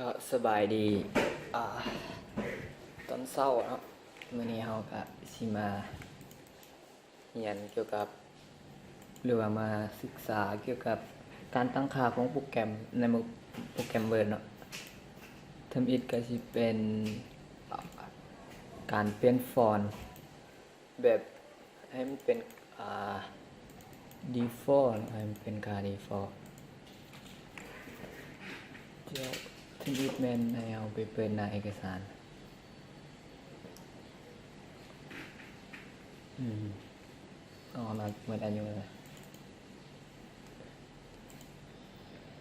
ก็สบายดีอ่าตอนเช้าเนาะมื้อนี้เฮาก็สิมาเรียนเกี่ยวกับหรือว่ามาศึกษาเกี่ยวกับการตั้งค่าของโปรแกรมในโปรแกรม Word เนาะทำอิฐก็สิเป็นอ่าการเปลี่ยนฟอนต์แบบให้มันเป็นdefault ให้มันเป็นค่า default เดี๋ยวทำอิฐแม่นให้เอาไปเปิดหน้าเอกสารมาเหมือนอันอยู่เลย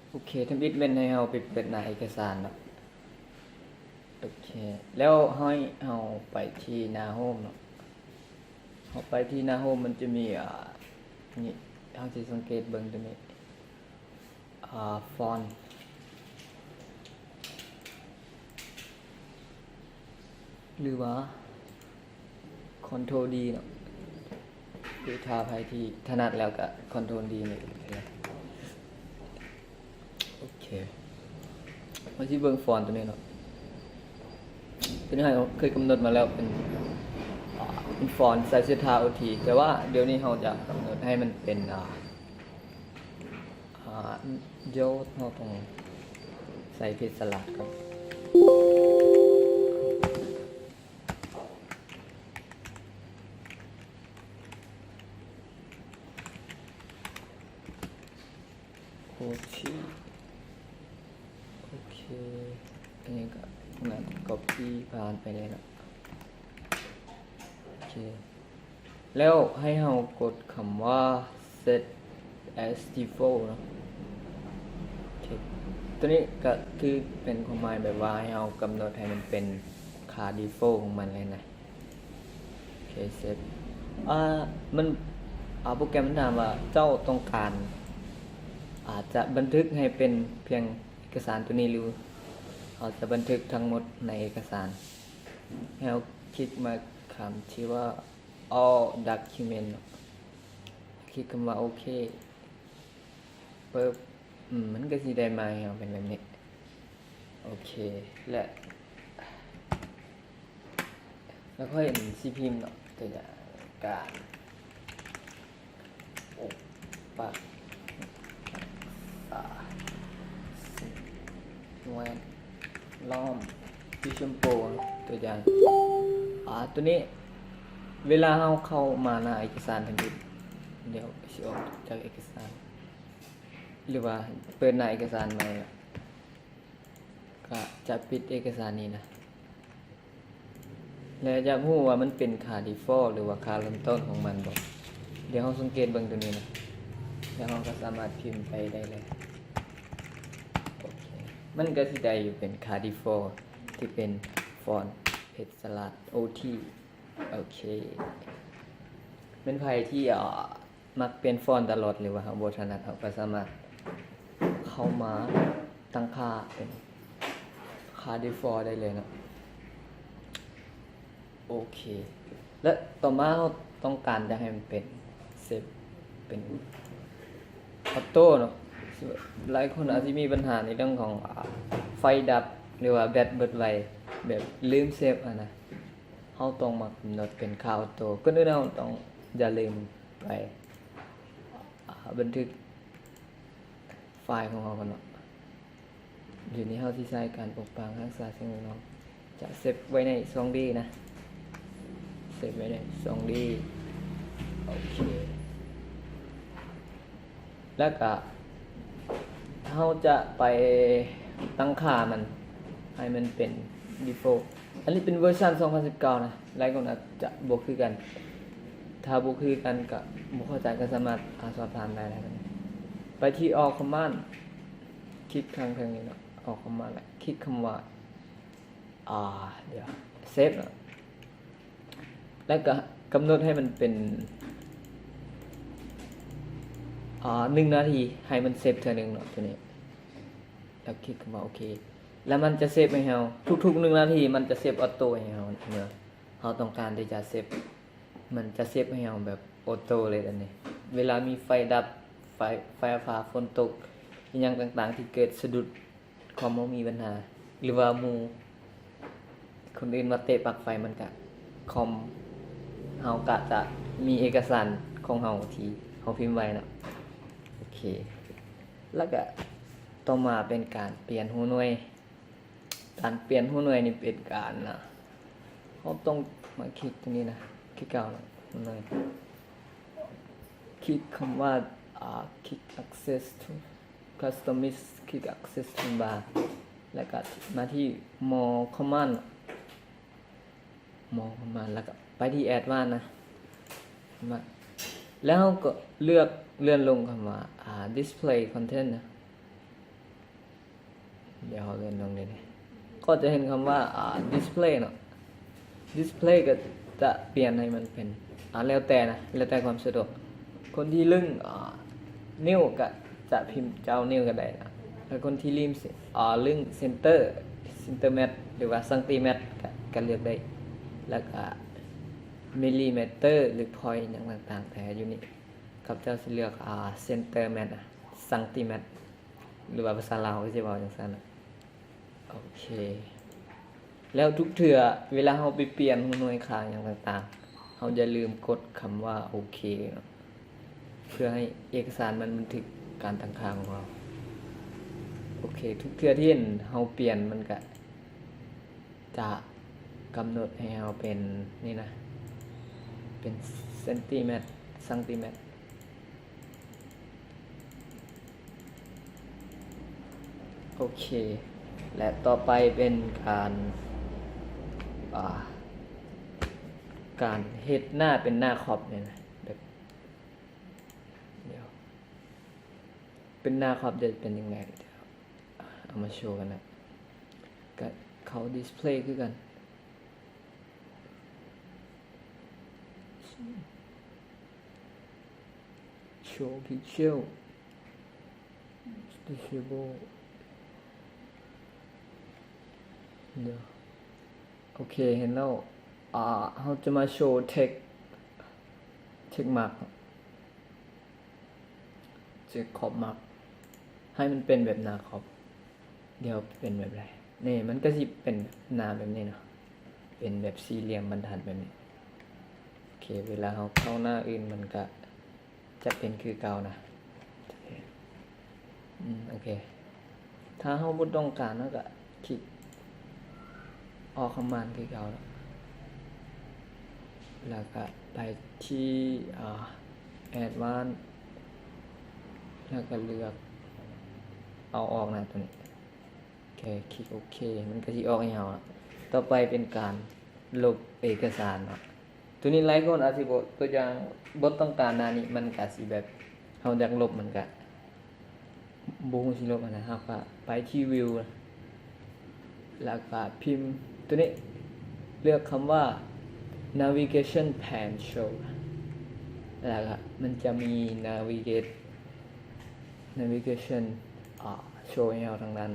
โอเคทำอิฐแม่นให้เอาไปเปิดหน้าเอกสารเนาะโอเคแล้วให้เอาไปที่หน้าโฮมเนาะเอาไปที่หน้าโฮมมันจะมีนี่เฮาสิสังเกตเบิ่งตัวนี้ฟอนต์หรือว่า Ctrl D เนาะคือถ้าใครที่ถนัดแล้วก็ Ctrl D นี่เลยโอเคมาที่เบิ่งฟอนต์ตัวนี้เนาะตัวนี้เราเคยกำหนดมาแล้วเป็นฟอนต์ Saiseta OT แต่ว่าเดี๋ยวนี้เราจะกำหนดให้มันเป็นโยดเราต้องใส่เพชรสลัดครับโอเคอันนี้ก็น่าจะ copy ผ่านไปเลยนะโอเคแล้วให้เรากดคำว่า set as default เนาะตัวนี้ก็คือเป็นความหมายแบบว่าให้เรากำหนดให้มันเป็นค่า default ของมันเลยนะโอเคเสร็จมันโปรแกรมมันถามว่าเจ้าต้องการอาจจะบันทึกให้เป็นเพียงเอกสารตัวนี้หรือเราจะบันทึกทั้งหมดในเอกสารให้เราคลิกมาคำที่ว่า all document คลิกคำว่าโอเคเปิดมันก็สิได้มาให้เราเป็นแบบนี้โอเคแล้วก็เห็นสีพิมพ์เนาะตัวอย่างการปะหน่วยล้อมที่ชมพูตัวอย่างตัวนี้เวลาเราเข้ามาในเอกสารทันทีเดี๋ยวสิออกจากเอกสารหรือว่าเปิดหน้าเอกสารใหม่ก็จะปิดเอกสารนี้นะแล้วอยากรู้ว่ามันเป็นค่า default หรือว่าค่าเริ่มต้นของมันบ่เดี๋ยวเราสังเกตเบิ่งตัวนี้นะแล้วเราก็สามารถพิมพ์ไปได้เลยโอเคมันก็สิได้อยู่เป็นค่า default ที่เป็นฟอนต์เพชรสลัด OT โอเคเป็นไผที่มักเปลี่ยนฟอนต์ตลอดหรือว่าบ่ถนัดเราก็สามารถเข้ามาตั้งค่าเป็นค่า default ได้เลยนะโอเคและต่อมาเราต้องการจะให้มันเป็นเซฟเป็นออโต้เนาะหลายคนอาจจะมีปัญหาในเรื่องของไฟดับหรือว่าแบตเบิดไวแบบลืมเซฟนะเราต้องมากำหนดเป็นค่าออโต้ก็คือเราต้องอย่าลืมไปบันทึกไฟล์ของเรากันเนาะอยู่ในเฮาที่ใช้การปกป้องรักษาสิ่งแวดล้อมจะเซฟไว้ใน 2D นะเซฟไว้ใน 2D โอเคแล้วก็เฮาจะไปตั้งค่ามันให้มันเป็น default อันนี้เป็นเวอร์ชัน2019นะหลายคนอาจจะบ่คือกันถ้าบ่คือกันก็บ่เข้าใจก็สามารถสอบถามได้นะครับไปที่ all command คลิกข้างๆนี้เนาะ all command แล้วคลิกคำว่าเดี๋ยว save แล้วก็กำหนดให้มันเป็น1 นาทีให้มันเซฟเท่านึงเนาะตัวนี้แล้วคลิกคำว่าโอเคแล้วมันจะเซฟให้เราทุกๆ1 นาทีมันจะเซฟออโต้ให้เราเมื่อเราต้องการที่จะเซฟมันจะเซฟให้เราแบบออโต้เลยอันนี้เวลามีไฟดับไฟฟ้าฝนตกอย่างต่างๆที่เกิดสะดุดคอมมีปัญหา หรือว่าหมู่คนอื่นมาเตะปลั๊กไฟมันก็คอมเฮาก็จะมีเอกสารของเฮาที่เฮาพิมพ์ไว้นะโอเคแล้วก็ต่อมาเป็นการเปลี่ยนหัวหน่วยการเปลี่ยนหัวหน่วยนี่เป็นการเราต้องมาคลิกตรงนี้นะคลิกเก่านะหัวหน่วยคลิกคำว่าคลิก access to customize คลิก access toolbar แล้วก็มาที่ more command แล้วก็ไปที่ advanced นะมาแล้วก็เลือกเลื่อนลงคำว่าdisplay content นะเดี๋ยวเลื่อนลงเลยก็จะเห็นคำว่าdisplay เนาะ display ก็จะเปลี่ยนให้มันเป็นแล้วแต่นะแล้วแต่ความสะดวกคนที่ลึงนิ้วก็จะพิมพ์เจ้านิ้วก็ได้นะแล้วคนที่ลิมลึงเซนเตอร์เมตรหรือว่าซังติเมตรก็เลือกได้แล้วก็มิลลิเมตรหรือพอยต์อย่างต่างๆแต่อยู่นี่กับเจ้าสิเลือกเซนเตอร์เมตรซังติเมตรหรือว่าภาษาลาวก็จะบอกอย่างนั้นโอเคแล้วทุกเทื่อเวลาเราไปเปลี่ยนหน่วยค่าอย่างต่างๆเราอย่าลืมกดคำว่าโอเคเพื่อให้เอกสารมันบันทึกการตั้งค่าของเราโอเคทุกเทื่อที่เราเปลี่ยนมันก็จะกำหนดให้เราเป็นนี่นะเป็นเซนติเมตรซังติเมตรโอเคและต่อไปเป็นการเฮ็ดหน้าเป็นหน้าขอบเนี่ยนะแบบเดี๋ยวเป็นหน้าขอบจะเป็นยังไงเดี๋ยวเอามาโชว์กันนะก็เขาดิสเพลย์คือกันโชว์พิกเชลdisable เดี๋ยวโอเคเห็นแล้วเราจะมาโชว์เทคมาร์กเทคขอบมาร์กให้มันเป็นแบบหน้าขอบเดี๋ยวเป็นแบบไรนี่มันก็สิเป็นหน้าแบบนี้เนาะเป็นแบบสี่เหลี่ยมบรรทัดแบบนี้โอเคเวลาเราเข้าหน้าอื่นมันก็จะเป็นคือเก่านะโอเคถ้าเราบ่ต้องการเราก็คลิกออกคำมันคือเก่าแล้วก็ไปที่advanced แล้วก็เลือกเอาออกนะตัวนี้โอเคคลิกโอเคมันก็สิออกให้เราต่อไปเป็นการลบเอกสารเนาะตัวนี้หลายคนอาจสิบ่ตัวอย่างบ่ต้องการหน้านี้มันก็สิแบบเราอยากลบมันก็บ่ฮู้สิลบอันไหนครับก็ไปที่วิวแล้วก็พิมพ์ตัวนี้เลือกคำว่า navigation pane show แล้วก็มันจะมี navigationโชว์ให้เราทางด้าน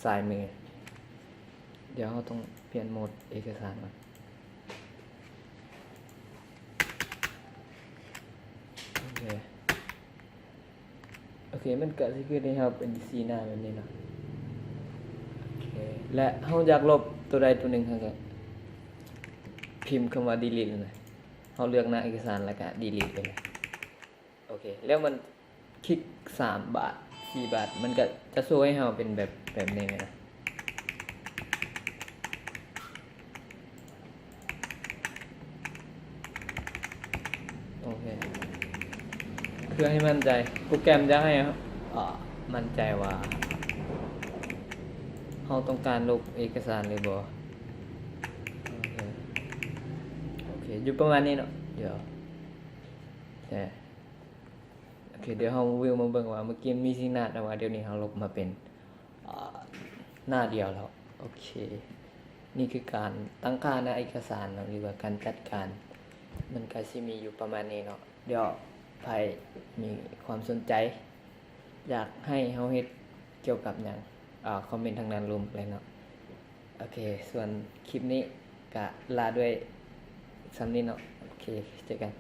ซ้ายมือเดี๋ยวเราต้องเปลี่ยนโหมดเอกสารก่อนโอเคมันก็สิคือได้ครับเป็นสีหน้าแบบนี้เนาะโอเคและเราอยากลบตัวใดตัวหนึ่งครับพิมพ์คำว่า delete เลยเราเลือกหน้าเอกสารแล้วก็ delete ไปเลยโอเคแล้วมันคลิก3 บาท4 บาทมันก็จะโชว์ให้เราเป็นแบบนี้นะโอเคเพื่อให้มั่นใจโปรแกรมจะให้มั่นใจว่าเราต้องการลบเอกสารหรือบ่โอเคอยู่ประมาณนี้เนาะเดี๋ยวโอเคเดี๋ยวเราวิวมาเบิ่งว่าเมื่อกี้มีสิ่งหน้าแต่ว่าเดี๋ยวนี้เราลบมาเป็นหน้าเดียวแล้วโอเคนี่คือการตั้งค่าหน้าเอกสารหรือว่าการจัดการมันก็สิมีอยู่ประมาณนี้เนาะเดี๋ยวใครมีความสนใจอยากให้เฮาเฮ็ดเกี่ยวกับหยังคอมเมนต์ทางด้านรูมเลยเนาะโอเคส่วนคลิปนี้ก็ลาด้วยซ้ำนี้เนาะโอเคเจอกัน